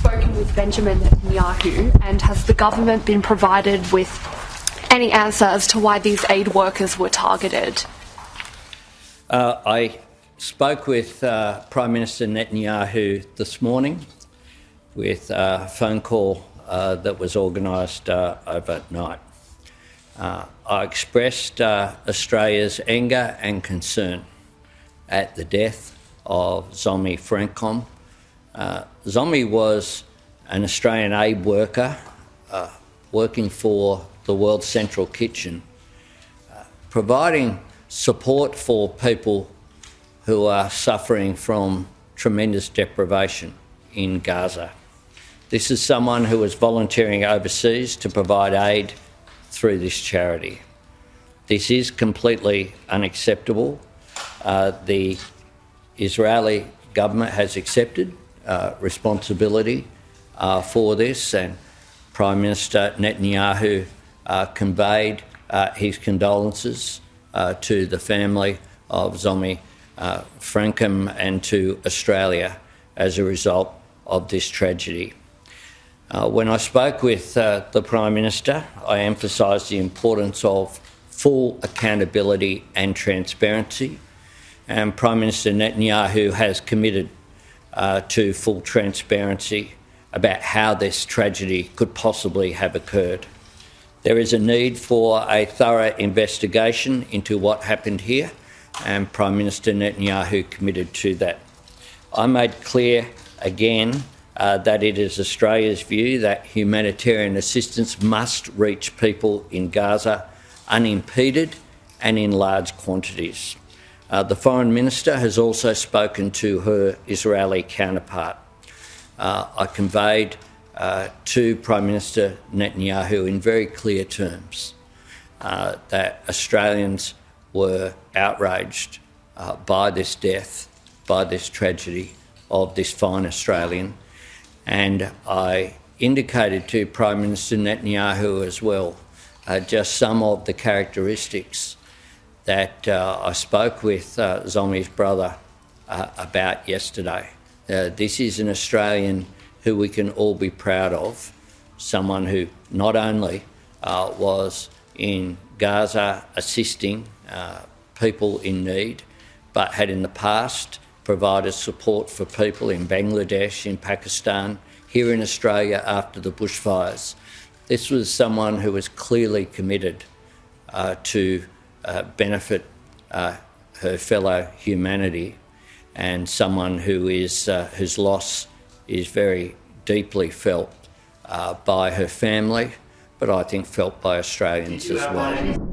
spoken with Benjamin Netanyahu, and has the government been provided with any answer as to why these aid workers were targeted? I spoke with Prime Minister Netanyahu this morning with a phone call that was organised overnight. I expressed Australia's anger and concern at the death of Zomi Frankcom. Zomi was an Australian aid worker working for the World Central Kitchen, providing support for people who are suffering from tremendous deprivation in Gaza. This is someone who was volunteering overseas to provide aid through this charity. This is completely unacceptable. The Israeli government has accepted responsibility for this, and Prime Minister Netanyahu conveyed his condolences to the family of Zomi Frankcom and to Australia as a result of this tragedy. When I spoke with the Prime Minister, I emphasised the importance of full accountability and transparency, and Prime Minister Netanyahu has committed to full transparency about how this tragedy could possibly have occurred. There is a need for a thorough investigation into what happened here, and Prime Minister Netanyahu committed to that. I made clear again that it is Australia's view that humanitarian assistance must reach people in Gaza unimpeded and in large quantities. The Foreign Minister has also spoken to her Israeli counterpart. I conveyed to Prime Minister Netanyahu in very clear terms that Australians were outraged by this death, by this tragedy of this fine Australian, and I indicated to Prime Minister Netanyahu as well just some of the characteristics that I spoke with Zomi's brother about yesterday. This is an Australian who we can all be proud of, someone who not only was in Gaza assisting people in need, but had in the past provided support for people in Bangladesh, in Pakistan, here in Australia after the bushfires. This was someone who was clearly committed to benefit her fellow humanity, and someone who is whose loss is very deeply felt by her family, but I think felt by Australians as well.